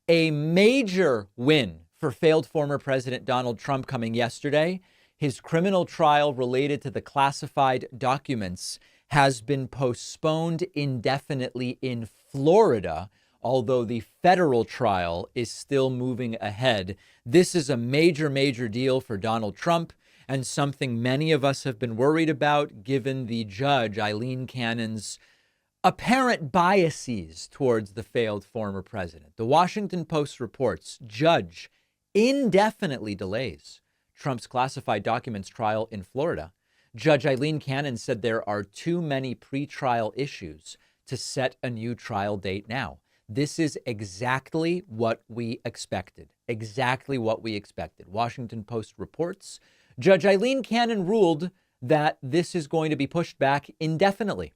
A major win for failed former President Donald Trump coming yesterday. His criminal trial related to the classified documents has been postponed indefinitely in Florida, although the federal trial is still moving ahead. This is a major, major deal for Donald Trump and something many of us have been worried about, given the Judge Aileen Cannon's apparent biases towards the failed former president. The Washington Post reports Judge indefinitely delays Trump's classified documents trial in Florida. Judge Aileen Cannon said there are too many pretrial issues to set a new trial date now. This is exactly what we expected. Exactly what we expected. Washington Post reports Judge Aileen Cannon ruled that this is going to be pushed back indefinitely.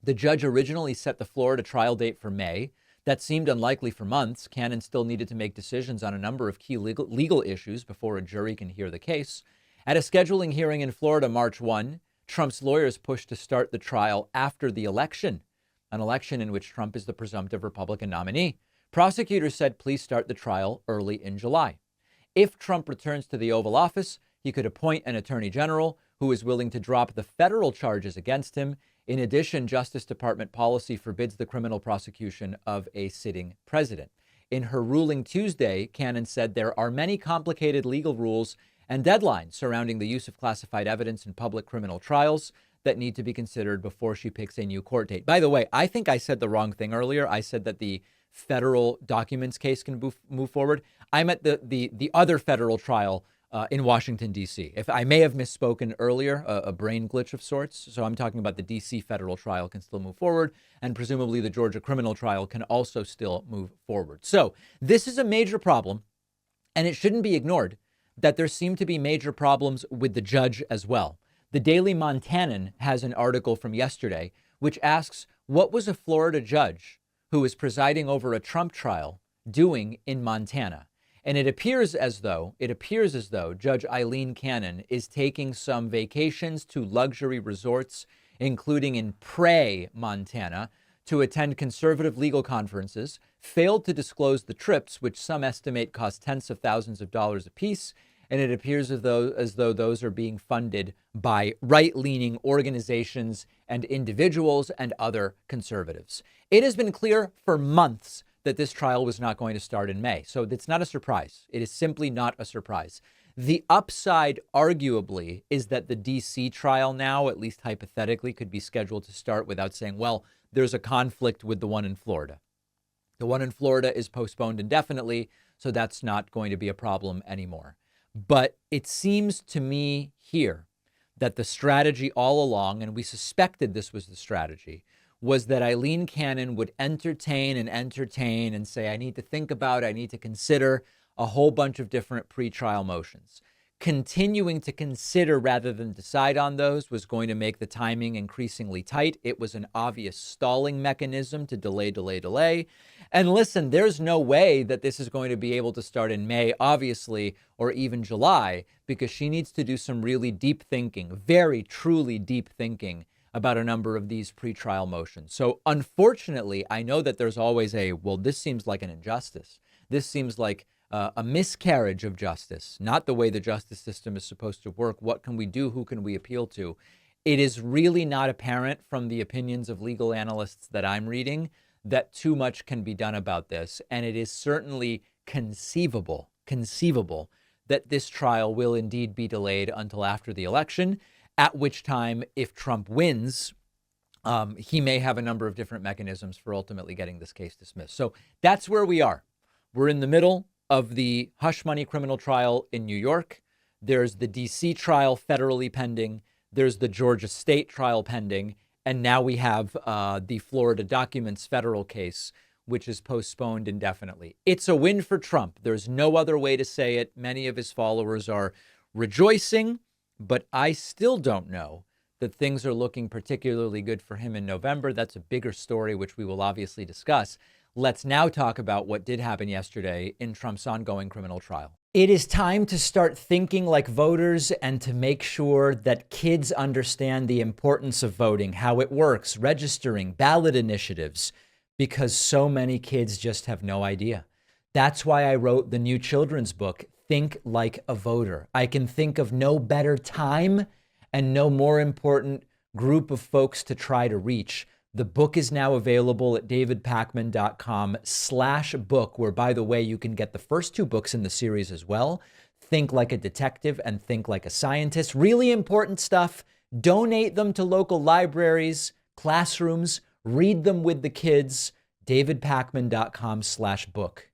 The judge originally set the Florida trial date for May. That seemed unlikely for months. Cannon still needed to make decisions on a number of key legal issues before a jury can hear the case. At a scheduling hearing in Florida, March 1, Trump's lawyers pushed to start the trial after the election, an election in which Trump is the presumptive Republican nominee. Prosecutors said, please start the trial early in July. If Trump returns to the Oval Office, he could appoint an attorney general who is willing to drop the federal charges against him. In addition, Justice Department policy forbids the criminal prosecution of a sitting president. In her ruling Tuesday, Cannon said there are many complicated legal rules and deadlines surrounding the use of classified evidence in public criminal trials that need to be considered before she picks a new court date. By the way, I think I said the wrong thing earlier. I said that the federal documents case can move forward. I meant the other federal trial in Washington, D.C. If I may have misspoken earlier, a brain glitch of sorts. So I'm talking about the D.C. federal trial can still move forward, and presumably the Georgia criminal trial can also still move forward. So this is a major problem, and it shouldn't be ignored that there seem to be major problems with the judge as well. The Daily Montanan has an article from yesterday which asks, what was a Florida judge who was presiding over a Trump trial doing in Montana? And it appears as though Judge Aileen Cannon is taking some vacations to luxury resorts, including in Prey, Montana, to attend conservative legal conferences, failed to disclose the trips, which some estimate cost tens of thousands of dollars apiece. And it appears as though those are being funded by right-leaning organizations and individuals and other conservatives. It has been clear for months that this trial was not going to start in May. So it's not a surprise. It is simply not a surprise. The upside, arguably, is that the D.C. trial now, at least hypothetically, could be scheduled to start without saying, well, there's a conflict with the one in Florida. The one in Florida is postponed indefinitely, so that's not going to be a problem anymore. But it seems to me here that the strategy all along, and we suspected this was the strategy, was that Aileen Cannon would entertain and say, I need to think about, I need to consider a whole bunch of different pretrial motions. Continuing to consider rather than decide on those was going to make the timing increasingly tight. It was an obvious stalling mechanism to delay. And listen, there's no way that this is going to be able to start in May, obviously, or even July, because she needs to do some really deep thinking, very truly deep thinking about a number of these pretrial motions. So unfortunately, I know that there's always well, this seems like an injustice. This seems like a miscarriage of justice, not the way the justice system is supposed to work. What can we do? Who can we appeal to? It is really not apparent from the opinions of legal analysts that I'm reading that too much can be done about this. And it is certainly conceivable that this trial will indeed be delayed until after the election, at which time, if Trump wins, he may have a number of different mechanisms for ultimately getting this case dismissed. So that's where we are. We're in the middle of the hush money criminal trial in New York. There's the D.C. trial federally pending. There's the Georgia state trial pending. And now we have the Florida documents federal case, which is postponed indefinitely. It's a win for Trump. There's no other way to say it. Many of his followers are rejoicing, but I still don't know that things are looking particularly good for him in November. That's a bigger story, which we will obviously discuss. Let's now talk about what did happen yesterday in Trump's ongoing criminal trial. It is time to start thinking like voters and to make sure that kids understand the importance of voting, how it works, registering, ballot initiatives, because so many kids just have no idea. That's why I wrote the new children's book, Think Like a Voter. I can think of no better time and no more important group of folks to try to reach. The book is now available at davidpakman.com/book, where, by the way, you can get the first 2 books in the series as well. Think Like a Detective and Think Like a Scientist. Really important stuff. Donate them to local libraries, classrooms, read them with the kids. davidpakman.com/book.